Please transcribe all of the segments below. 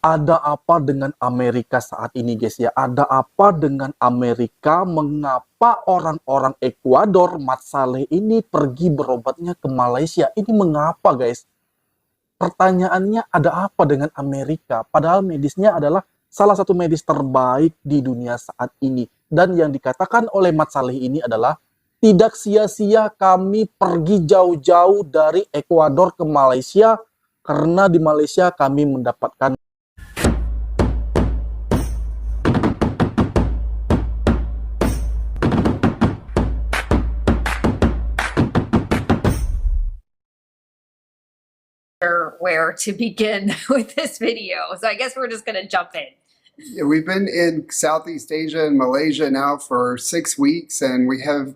Ada apa dengan Amerika saat ini, guys ya? Ada apa dengan Amerika? Mengapa orang-orang Ekuador, Mat Saleh ini pergi berobatnya ke Malaysia? Ini mengapa, guys? Pertanyaannya, ada apa dengan Amerika? Padahal medisnya adalah salah satu medis terbaik di dunia saat ini. Dan yang dikatakan oleh Mat Saleh ini adalah, tidak sia-sia kami pergi jauh-jauh dari Ekuador ke Malaysia, karena di Malaysia kami mendapatkan where to begin with this video. So I guess we're just going to jump in. Yeah, we've been in Southeast Asia and Malaysia now for 6 weeks, and we have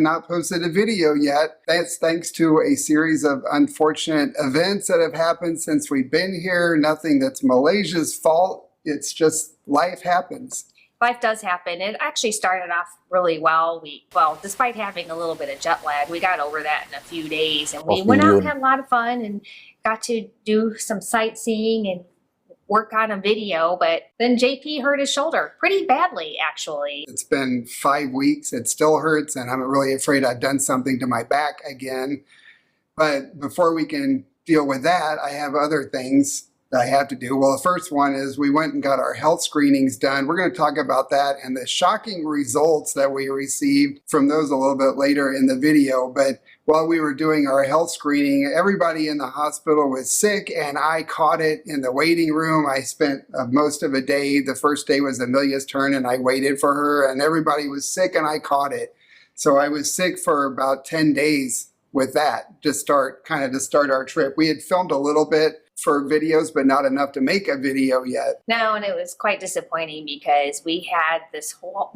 not posted a video yet. That's thanks to a series of unfortunate events that have happened since we've been here. Nothing that's Malaysia's fault. It's just life happens. Life does happen. It actually started off really well. Despite having a little bit of jet lag, we got over that in a few days, and we went out and had a lot of fun and got to do some sightseeing and work on a video. But then JP hurt his shoulder pretty badly, actually. It's been 5 weeks. It still hurts, and I'm really afraid I've done something to my back again. But before we can deal with that, I have other things that I have to do. Well, the first one is we went and got our health screenings done. We're going to talk about that and the shocking results that we received from those a little bit later in the video. But while we were doing our health screening, everybody in the hospital was sick, and I caught it in the waiting room. I spent most of a day. The first day was Amelia's turn, and I waited for her, and everybody was sick, and I caught it. So I was sick for about 10 days with that to start our trip. We had filmed a little bit for videos, but not enough to make a video yet. No, and it was quite disappointing because we have this whole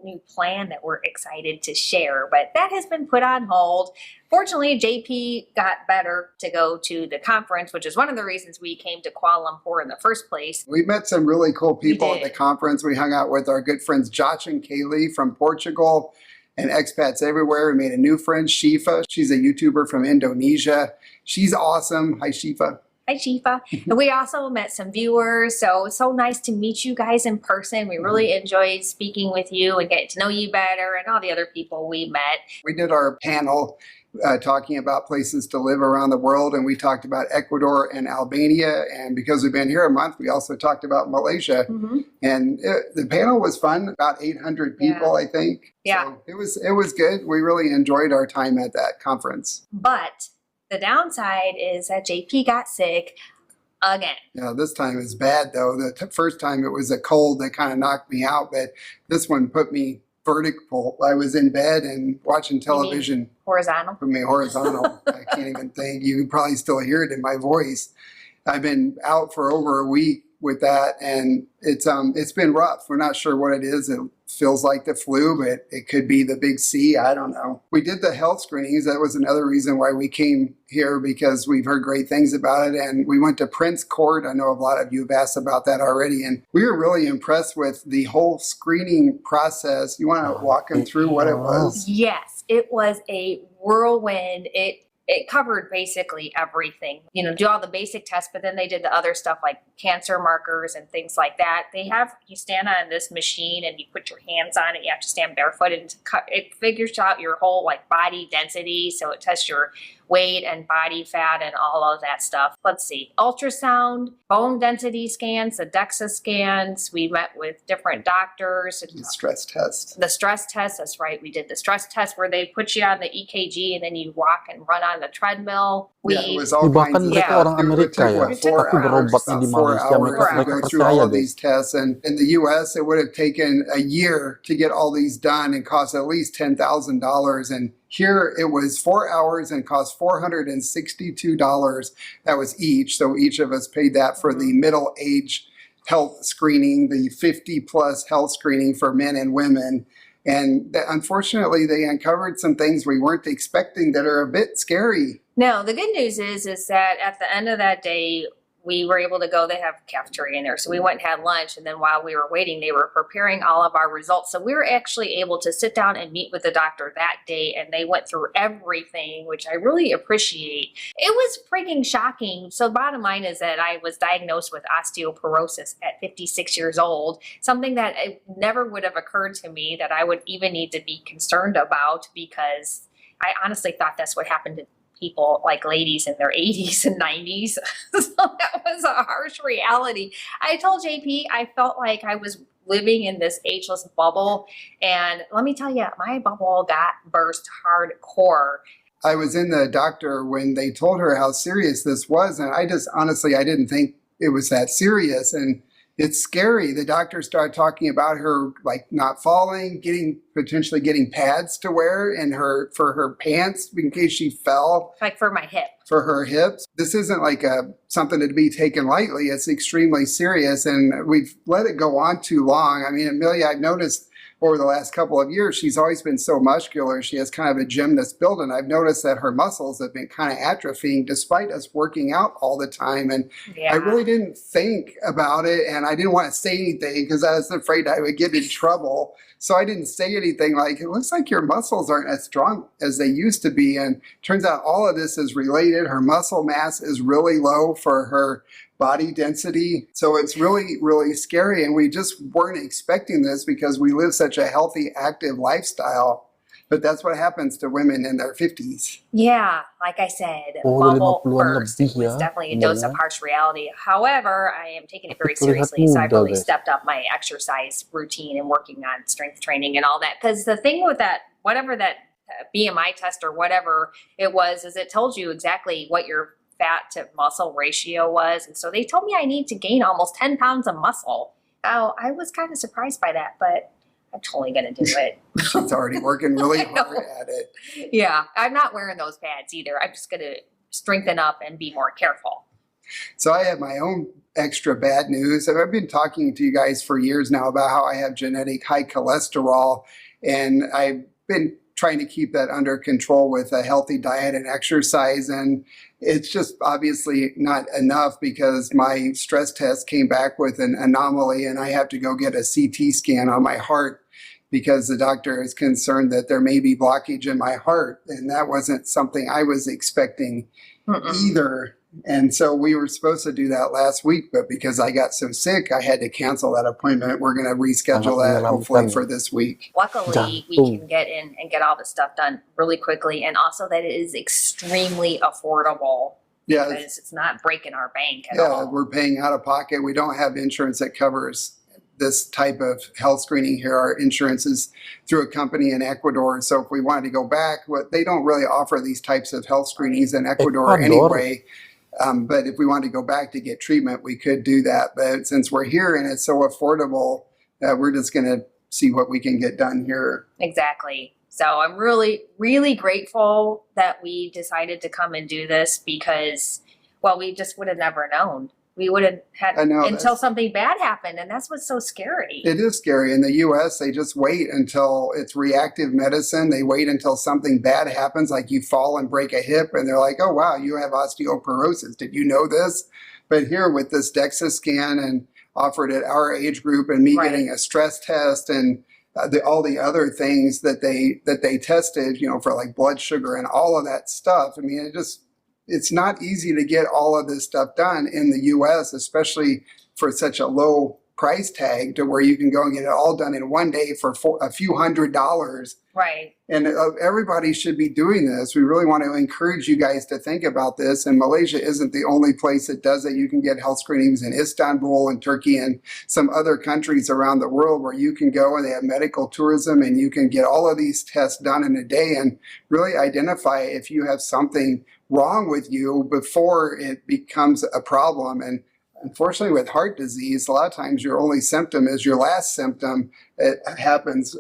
new plan that we're excited to share, but that has been put on hold. Fortunately, JP got better to go to the conference, which is one of the reasons we came to Kuala Lumpur in the first place. We met some really cool people at the conference. We hung out with our good friends Josh and Kaylee from Portugal, and expats everywhere. We made a new friend, Shifa. She's a YouTuber from Indonesia. She's awesome. Hi, Shifa. Hi, Shifa. And we also met some viewers, so it's so nice to meet you guys in person. We really enjoyed speaking with you and getting to know you better and all the other people we met. We did our panel talking about places to live around the world, and we talked about Ecuador and Albania, and because we've been here a month, we also talked about Malaysia. And the panel was fun, about 800 people, I think. Yeah. So it was good. We really enjoyed our time at that conference. But the downside is that JP got sick again. Yeah, this time is bad though. The first time it was a cold that kind of knocked me out, but this one put me vertical. I was in bed and watching television. Horizontal? Put me horizontal. I can't even think. You can probably still hear it in my voice. I've been out for over a week with that, and it's been rough. We're not sure what it is. It feels like the flu, but it could be the big C. I don't know. We did the health screenings. That was another reason why we came here, because we've heard great things about it. And we went to Prince Court. I know a lot of you have asked about that already, and we were really impressed with the whole screening process. You want to walk them through what it was? Yes, it was a whirlwind. It covered basically everything. You know, do all the basic tests, but then they did the other stuff like cancer markers and things like that. You stand on this machine and you put your hands on it. You have to stand barefoot, and it figures out your whole like body density. So it tests your weight and body fat and all of that stuff. Let's see, ultrasound, bone density scans, the DEXA scans. We met with different doctors. The stress test. The stress test, that's right. We did the stress test where they put you on the EKG and then you walk and run on the treadmill. It was all Bahkan kinds of mereka orang Amerika ya, tapi berobatnya di Malaysia, mereka go through percaya all of deh. these tests. And in the US, it would have taken a year to get all these done and cost at least $10,000. And here it was 4 hours and cost $462. That was each. So each of us paid that for the middle age health screening, the 50 plus health screening for men and women. And unfortunately, they uncovered some things we weren't expecting that are a bit scary. No, the good news is that at the end of that day, we were able to go, they have cafeteria in there. So we went and had lunch. And then while we were waiting, they were preparing all of our results. So we were actually able to sit down and meet with the doctor that day. And they went through everything, which I really appreciate. It was freaking shocking. So bottom line is that I was diagnosed with osteoporosis at 56 years old, something that it never would have occurred to me that I would even need to be concerned about, because I honestly thought that's what happened to people, like ladies in their 80s and 90s. So that was a harsh reality. I told JP I felt like I was living in this ageless bubble. And let me tell you, my bubble got burst hardcore. I was in the doctor when they told her how serious this was, and I just honestly, I didn't think it was that serious. And it's scary. The doctor started talking about her like not falling, potentially getting pads to wear for her pants in case she fell. Like for my hip. For her hips. This isn't like something to be taken lightly. It's extremely serious, and we've let it go on too long. I mean, Amelia, I've noticed over the last couple of years, she's always been so muscular. She has kind of a gymnast build, and I've noticed that her muscles have been kind of atrophying despite us working out all the time. And Yeah. I really didn't think about it, and I didn't want to say anything because I was afraid I would get in trouble. So I didn't say anything like, it looks like your muscles aren't as strong as they used to be. And turns out all of this is related. Her muscle mass is really low for her body density. So it's really, really scary. And we just weren't expecting this because we live such a healthy, active lifestyle. But that's what happens to women in their 50s. Yeah, like I said, Oh, bubble 50-an burst lebih was ya, definitely a dose of umurnya. harsh reality. However, I am taking it very Tapi terlihat seriously, so I've muda, really guys. stepped up my exercise routine and working on strength training and all that. Because the thing with that, whatever that BMI test or whatever it was, is it told you exactly what your fat to muscle ratio was. And so they told me I need to gain almost 10 pounds of muscle. Now, I was kind of surprised by that, but I'm totally going to do it. She's already working really I know. hard at it. Yeah, I'm not wearing those pads either. I'm just going to strengthen up and be more careful. So I have my own extra bad news. I've been talking to you guys for years now about how I have genetic high cholesterol, and I've been trying to keep that under control with a healthy diet and exercise. And it's just obviously not enough because my stress test came back with an anomaly, and I have to go get a CT scan on my heart because the doctor is concerned that there may be blockage in my heart. And that wasn't something I was expecting either. And so we were supposed to do that last week, but because I got so sick, I had to cancel that appointment. We're going to reschedule that hopefully for this week. Luckily, we can get in and get all this stuff done really quickly, and also that it is extremely affordable. Yeah, Because it's not breaking our bank at yeah, all. we're paying out of pocket. We don't have insurance that covers this type of health screening here. Our insurance is through a company in Ecuador. So if we wanted to go back, they don't really offer these types of health screenings in Ecuador anyway. But if we wanted to go back to get treatment, we could do that. But since we're here and it's so affordable, we're just going to see what we can get done here. Exactly. So I'm really, really grateful that we decided to come and do this because, well, we just would have never known. We would have had I know, until something bad happened, and that's what's so scary. It is scary. In the U.S., they just wait until it's reactive medicine. They wait until something bad happens, like you fall and break a hip, and they're like, oh, wow, you have osteoporosis. Did you know this? But here with this DEXA scan and offered at our age group and me getting a stress test and all the other things that they tested, for like blood sugar and all of that stuff. I mean, it's not easy to get all of this stuff done in the U.S., especially for such a low price tag to where you can go and get it all done in one day for a few $100s. Right. And everybody should be doing this. We really want to encourage you guys to think about this. And Malaysia isn't the only place that does it. You can get health screenings in Istanbul and Turkey and some other countries around the world where you can go and they have medical tourism and you can get all of these tests done in a day and really identify if you have something wrong with you before it becomes a problem. And unfortunately, with heart disease, a lot of times your only symptom is your last symptom. It happens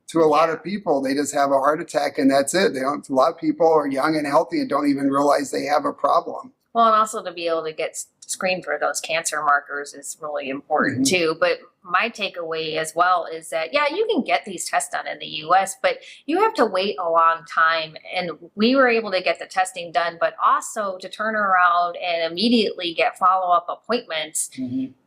to a lot of people. They just have a heart attack and that's it. A lot of people are young and healthy and don't even realize they have a problem. Well, and also to be able to get screen for those cancer markers is really important too. But my takeaway as well is that, yeah, you can get these tests done in the US, but you have to wait a long time. And we were able to get the testing done, but also to turn around and immediately get follow-up appointments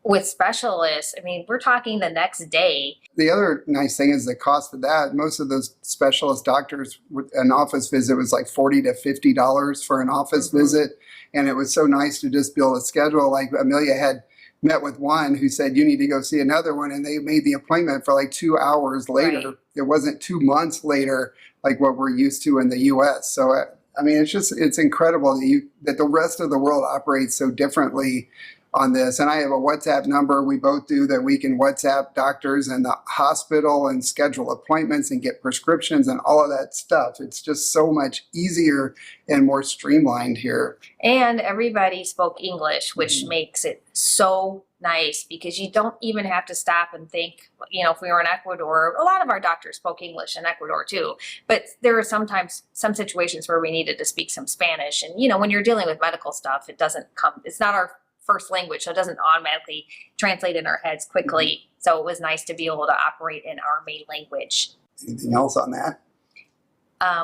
with specialists. I mean, we're talking the next day. The other nice thing is the cost of that. Most of those specialist doctors, an office visit was like $40 to $50 for an office visit. And it was so nice to just be able to schedule. Like Amelia had met with one who said, you need to go see another one. And they made the appointment for like 2 hours later. Right. It wasn't 2 months later, like what we're used to in the US. So, I mean, it's incredible that the rest of the world operates so differently on this. And I have a WhatsApp number we both do that we can WhatsApp doctors and the hospital and schedule appointments and get prescriptions and all of that stuff. It's just so much easier and more streamlined here. And everybody spoke English, which makes it so nice because you don't even have to stop and think, you know, if we were in Ecuador, a lot of our doctors spoke English in Ecuador too. But there are sometimes some situations where we needed to speak some Spanish. And, you know, when you're dealing with medical stuff, it's not our first language, so it doesn't automatically translate in our heads quickly. So it was nice to be able to operate in our main language. Anything else on that?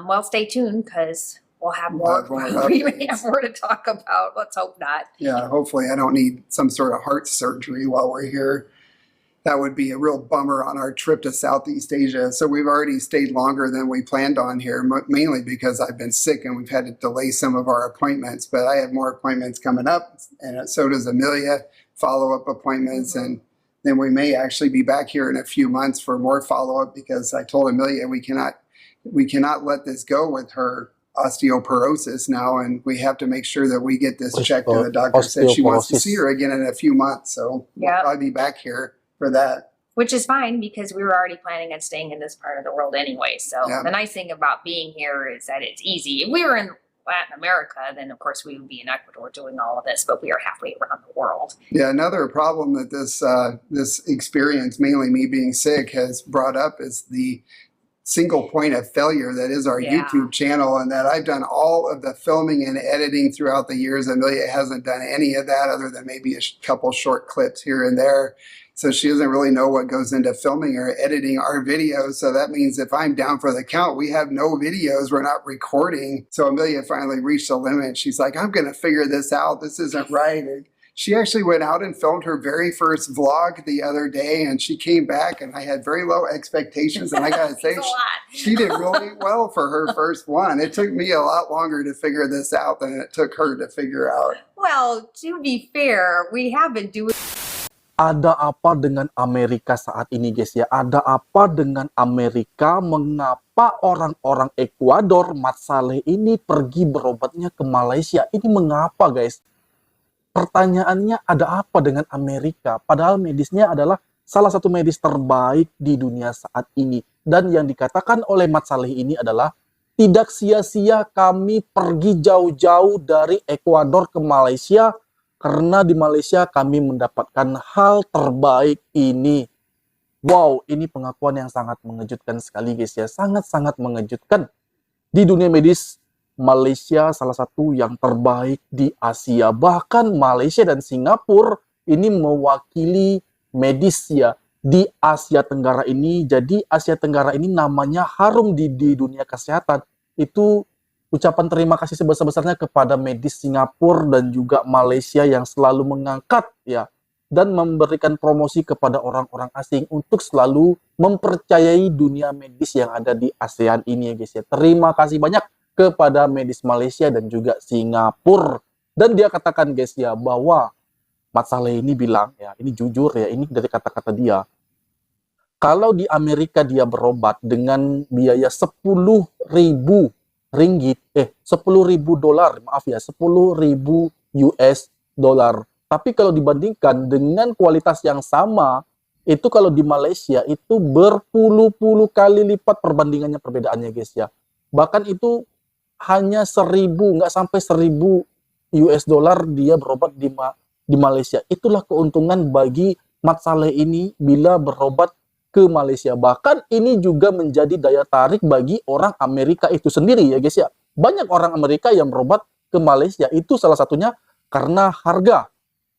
Well, stay tuned because we'll have We'll more. have more We may updates. have more to talk about. Let's hope not. Yeah, hopefully I don't need some sort of heart surgery while we're here. That would be a real bummer on our trip to Southeast Asia. So we've already stayed longer than we planned on here, mainly because I've been sick and we've had to delay some of our appointments. But I have more appointments coming up, and so does Amelia, follow-up appointments. And then we may actually be back here in a few months for more follow-up because I told Amelia we cannot let this go with her osteoporosis now, and we have to make sure that we get this checked. And the doctor said she wants to see her again in a few months. So we'll probably be back here for that. Which is fine because we were already planning on staying in this part of the world anyway. So the nice thing about being here is that it's easy. If we were in Latin America, then of course we would be in Ecuador doing all of this, but we are halfway around the world. Yeah, another problem that this experience, mainly me being sick, has brought up is the single point of failure that is our YouTube channel, and that I've done all of the filming and editing throughout the years. Amelia hasn't done any of that other than maybe a couple short clips here and there. So she doesn't really know what goes into filming or editing our videos. So that means if I'm down for the count, we have no videos, we're not recording. So Amelia finally reached a limit. She's like, I'm going to figure this out. This isn't right. And she actually went out and filmed her very first vlog the other day, and she came back, and I had very low expectations. And I got to say, she did really well for her first one. It took me a lot longer to figure this out than it took her to figure out. Well, to be fair, we have been doing. Ada apa dengan Amerika saat ini, guys ya? Ada apa dengan Amerika? Mengapa orang-orang Ekuador, Mat Saleh ini pergi berobatnya ke Malaysia? Ini mengapa, guys? Pertanyaannya, ada apa dengan Amerika? Padahal medisnya adalah salah satu medis terbaik di dunia saat ini. Dan yang dikatakan oleh Mat Saleh ini adalah, tidak sia-sia kami pergi jauh-jauh dari Ekuador ke Malaysia, karena di Malaysia kami mendapatkan hal terbaik ini. Wow, ini pengakuan yang sangat mengejutkan sekali, guys ya. Sangat-sangat mengejutkan. Di dunia medis, Malaysia salah satu yang terbaik di Asia. Bahkan Malaysia dan Singapura ini mewakili medis ya di Asia Tenggara ini. Jadi Asia Tenggara ini namanya harum di dunia kesehatan. Itu ucapan terima kasih sebesar-besarnya kepada medis Singapura dan juga Malaysia yang selalu mengangkat ya dan memberikan promosi kepada orang-orang asing untuk selalu mempercayai dunia medis yang ada di ASEAN ini ya guys ya. Terima kasih banyak kepada medis Malaysia dan juga Singapura. Dan dia katakan guys ya bahwa Mat Saleh ini bilang ya, ini jujur ya, ini dari kata-kata dia. Kalau di Amerika dia berobat dengan biaya 10.000 ringgit, 10.000 dolar, maaf ya, 10.000 US dollar. Tapi kalau dibandingkan dengan kualitas yang sama, itu kalau di Malaysia itu berpuluh-puluh kali lipat perbandingannya perbedaannya guys ya. Bahkan itu hanya 1.000, nggak sampai 1.000 US dollar dia berobat di Malaysia. Itulah keuntungan bagi Mat Saleh ini bila berobat ke Malaysia. Bahkan ini juga menjadi daya tarik bagi orang Amerika itu sendiri ya guys ya. Banyak orang Amerika yang berobat ke Malaysia itu salah satunya karena harga.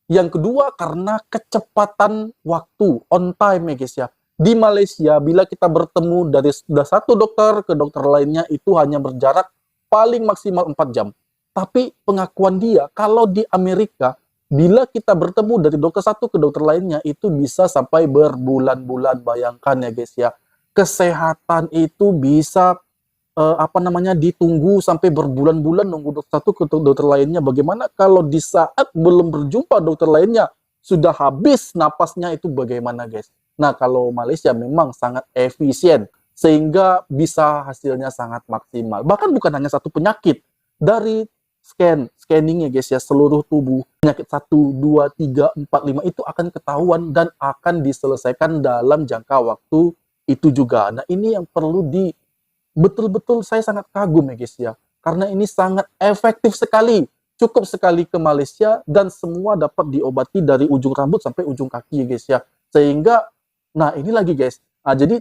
Yang kedua karena kecepatan waktu, on time ya guys ya. Di Malaysia bila kita bertemu dari sudah satu dokter ke dokter lainnya itu hanya berjarak paling maksimal 4 jam. Tapi pengakuan dia kalau di Amerika bila kita bertemu dari dokter satu ke dokter lainnya itu bisa sampai berbulan-bulan. Bayangkan ya guys ya. Kesehatan itu bisa ditunggu sampai berbulan-bulan nunggu dokter satu ke dokter lainnya. Bagaimana kalau di saat belum berjumpa dokter lainnya sudah habis napasnya, itu bagaimana guys? Nah, kalau Malaysia memang sangat efisien sehingga bisa hasilnya sangat maksimal. Bahkan bukan hanya satu penyakit, dari scanning ya guys ya, seluruh tubuh penyakit 1, 2, 3, 4, 5 itu akan ketahuan dan akan diselesaikan dalam jangka waktu itu juga. Nah, ini yang perlu betul-betul saya sangat kagum ya guys ya. Karena ini sangat efektif sekali. Cukup sekali ke Malaysia dan semua dapat diobati dari ujung rambut sampai ujung kaki ya guys ya. Sehingga, nah ini lagi guys. Nah, jadi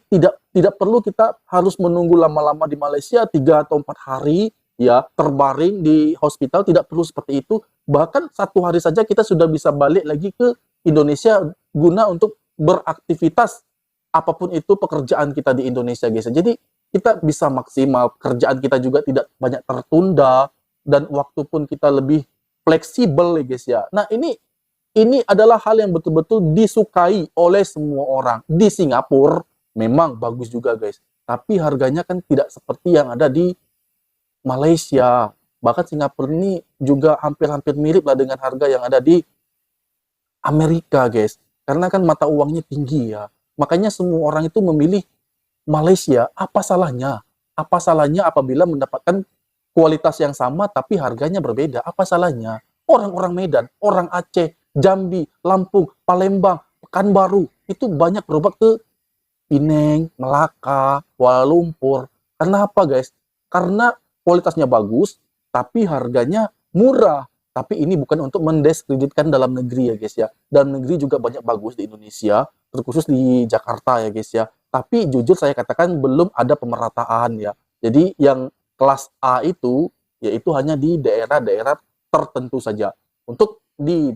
tidak perlu kita harus menunggu lama-lama di Malaysia 3 atau 4 hari ya terbaring di hospital, tidak perlu seperti itu. Bahkan 1 hari saja kita sudah bisa balik lagi ke Indonesia guna untuk beraktivitas apapun itu pekerjaan kita di Indonesia guys. Jadi kita bisa maksimal, kerjaan kita juga tidak banyak tertunda, dan waktu pun kita lebih fleksibel ya guys ya. Nah ini adalah hal yang betul-betul disukai oleh semua orang. Di Singapura memang bagus juga guys, tapi harganya kan tidak seperti yang ada di Malaysia. Bahkan Singapura ini juga hampir-hampir mirip lah dengan harga yang ada di Amerika guys. Karena kan mata uangnya tinggi ya. Makanya semua orang itu memilih Malaysia. Apa salahnya? Apa salahnya apabila mendapatkan kualitas yang sama tapi harganya berbeda? Apa salahnya? Orang-orang Medan, orang Aceh, Jambi, Lampung, Palembang, Pekanbaru itu banyak berobat ke Penang, Melaka, Kuala Lumpur. Kenapa guys? Karena kualitasnya bagus tapi harganya murah. Tapi ini bukan untuk mendiskreditkan dalam negeri ya guys ya. Dalam negeri juga banyak bagus di Indonesia, terkhusus di Jakarta ya guys ya. Tapi jujur saya katakan belum ada pemerataan ya. Jadi yang kelas A itu yaitu hanya di daerah-daerah tertentu saja. Untuk di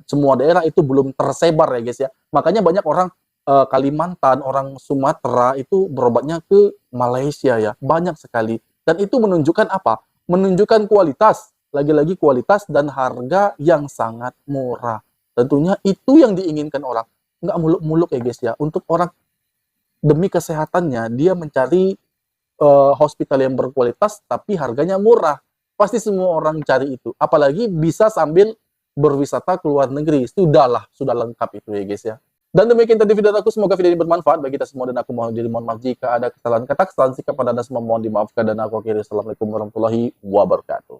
semua daerah itu belum tersebar ya guys ya. Makanya banyak orang Kalimantan, orang Sumatera itu berobatnya ke Malaysia ya. Banyak sekali. Dan itu menunjukkan apa? Menunjukkan kualitas. Lagi-lagi kualitas dan harga yang sangat murah. Tentunya itu yang diinginkan orang. Nggak muluk-muluk ya guys ya. Untuk orang demi kesehatannya, dia mencari hospital yang berkualitas tapi harganya murah. Pasti semua orang cari itu. Apalagi bisa sambil berwisata ke luar negeri. Sudah lengkap itu ya guys ya. Dan demikian tadi video aku, semoga video ini bermanfaat bagi kita semua, dan aku mohon diri mohon maaf jika ada kesalahan kata, kesalahan sikap pada Anda semua mohon dimaafkan, dan aku akhiri. Assalamualaikum warahmatullahi wabarakatuh.